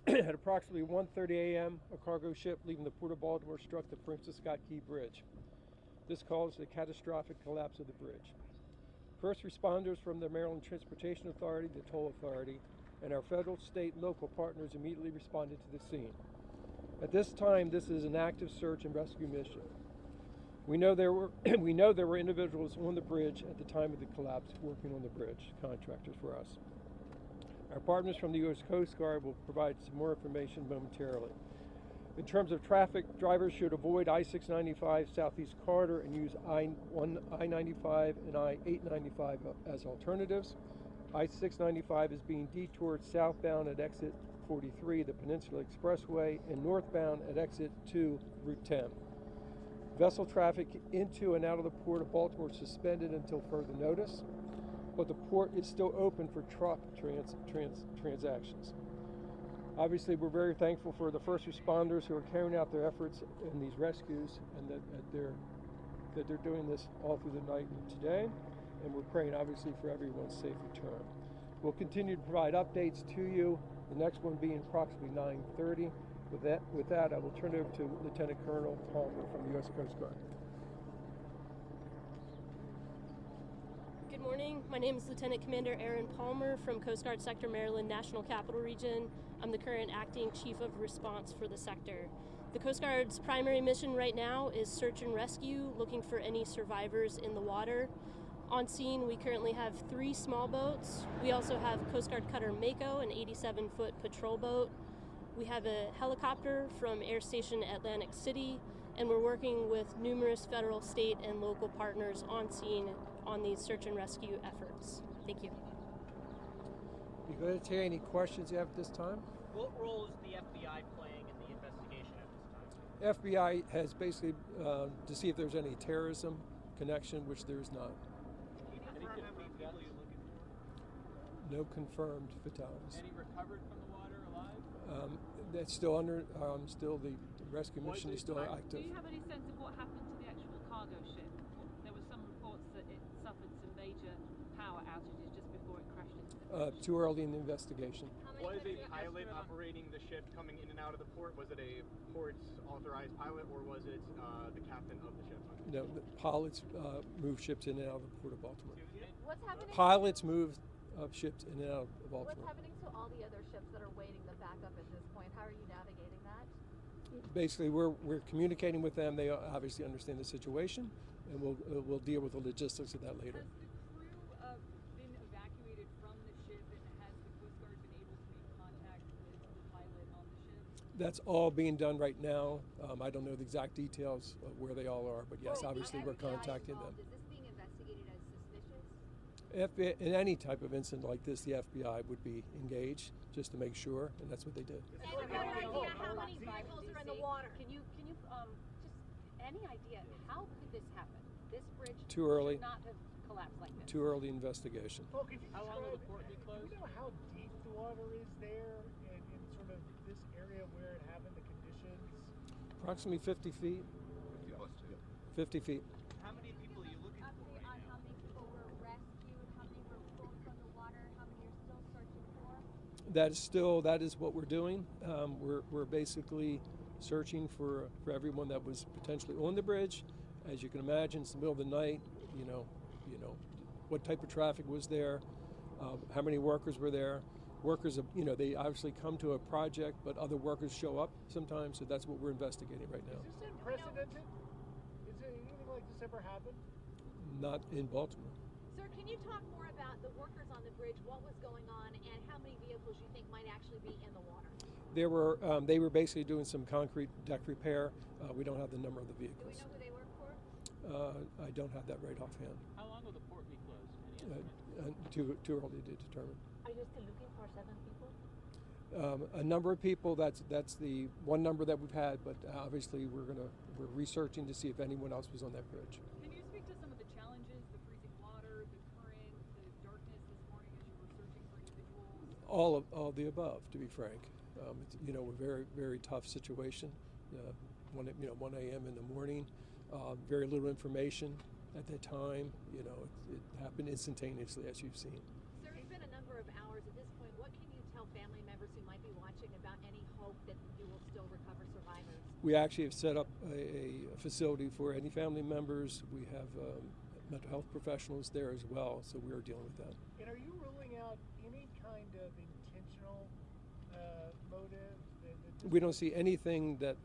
At approximately 1:30 a.m., a cargo ship leaving the Port of Baltimore struck the Princess Scott Key Bridge. This caused a catastrophic collapse of the bridge. First responders from the Maryland Transportation Authority, the Toll Authority, and our federal, state, and local partners immediately responded to the scene. At this time, this is an active search and rescue mission. We know there were individuals on the bridge at the time of the collapse working on the bridge, contractors for us. Our partners from the U.S. Coast Guard will provide some more information momentarily. In terms of traffic, drivers should avoid I-695 Southeast Corridor and use I-95 and I-895 as alternatives. I-695 is being detoured southbound at exit 43, the Peninsula Expressway, and northbound at exit 2, Route 10. Vessel traffic into and out of the Port of Baltimore is suspended until further notice, but the port is still open for truck transactions. Obviously, we're very thankful for the first responders who are carrying out their efforts in these rescues, and that they're doing this all through the night and today, and we're praying obviously for everyone's safe return. We'll continue to provide updates to you, the next one being approximately 9:30. With that, I will turn it over to Lieutenant Colonel Palmer from the U.S. Coast Guard. Good morning. My name is Lieutenant Commander Aaron Palmer from Coast Guard Sector Maryland National Capital Region. I'm the current acting Chief of Response for the sector. The Coast Guard's primary mission right now is search and rescue, looking for any survivors in the water. On scene, we currently have 3 small boats. We also have Coast Guard Cutter Mako, an 87-foot patrol boat. We have a helicopter from Air Station Atlantic City, and we're working with numerous federal, state, and local partners on scene on these search and rescue efforts. Thank you. You going to take any questions you have at this time? What role is the FBI playing in the investigation at this time? FBI has basically to see if there's any terrorism connection, which there is not. Can you confirm how many people you're looking for? No confirmed fatalities. Any recovered from the water alive? That's still under, still the rescue mission is still Do active. you have any sense of what happened to the actual cargo ship? There were some reports that it suffered some major power outages just before it crashed into the bridge. Too early in the investigation. Was a pilot operating the ship coming in and out of the port? Was it a port's authorized pilot, or was it the captain of the ship? No, the pilots move ships in and out of the Port of Baltimore. What's happening? Pilots move ships in and out of Baltimore. What's happening to all the other ships that are waiting the backup at this point? How are you navigating that? Basically, we're communicating with them. They obviously understand the situation, and we'll deal with the logistics of that later. Has the crew been evacuated from the ship, and has the Coast Guard been able to make contact with the pilot on the ship? That's all being done right now. I don't know the exact details of where they all are, but yes, obviously we're contacting them. Is this being investigated as suspicious? In any type of incident like this, the FBI would be engaged just to make sure, and that's what they did. Any idea how many vehicles are in the water? Can you just any idea how could this happen? This bridge Too early. should not have collapsed like this. Too early investigation. Well, how long will the port be closed? Do you know how deep the water is there in sort of this area where it happened, the conditions? Approximately 50 feet. 50 feet. How many people are you looking for right now? How many people were rescued? How many were pulled from the water? How many are still searching for? That is what we're doing. We're basically searching for everyone that was potentially on the bridge. As you can imagine, it's the middle of the night. You know, what type of traffic was there? How many workers were there? Workers, they obviously come to a project, but other workers show up sometimes. So that's what we're investigating right now. Is this unprecedented? Is anything like this ever happened? Not in Baltimore. Sir, can you talk more about the workers on the bridge, what was going on, and how many vehicles you think might actually be in the water? They were basically doing some concrete deck repair. We don't have the number of the vehicles. Do we know who they work for? I don't have that right offhand. How long will the port be closed? Any estimate? Too early to determine. Are you still looking for 7 people? A number of people. That's the one number that we've had, but obviously we're researching to see if anyone else was on that bridge. Can you speak to some of the challenges, the freezing water, the current, the darkness this morning as you were searching for individuals? All of the above, to be frank. It's, a very, very tough situation. 1 a.m. in the morning, very little information at that time. It happened instantaneously, as you've seen. Sir, it's been a number of hours at this point. What can you tell family members who might be watching about you'll recover survivors? We actually have set up a facility for any family members. We have mental health professionals there as well, so we are dealing with that. And are you ruling out any kind of intentional motive? We don't see anything that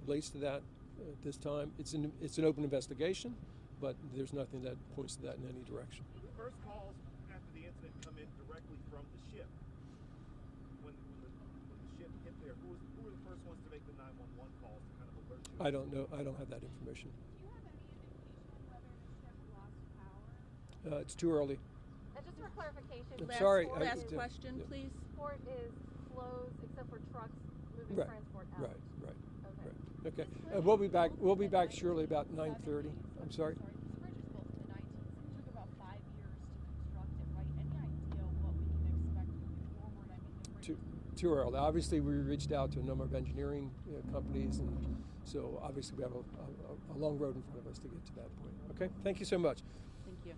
relates to that at this time. It's an open investigation, but there's nothing that points to that in any direction. The first calls after the incident come in directly from the ship. When the ship hit there, who were the first ones to make the 911 calls to kind of alert you? I don't know. I don't have that information. Do you have any indication whether the ship lost power? It's too early. And just for clarification, I'm sorry. Last question, please. port is closed except for trucks moving Right, transport out. right. Okay. Okay. We'll be back. We'll be back surely about 9:30. I'm sorry. This bridge was built in the 19s. It took about 5 years to construct it, right? Any idea what we can expect moving forward? I mean, the bridge Too early. Obviously, we reached out to a number of engineering companies, and so obviously we have a long road in front of us to get to that point. Okay. Thank you so much. Thank you.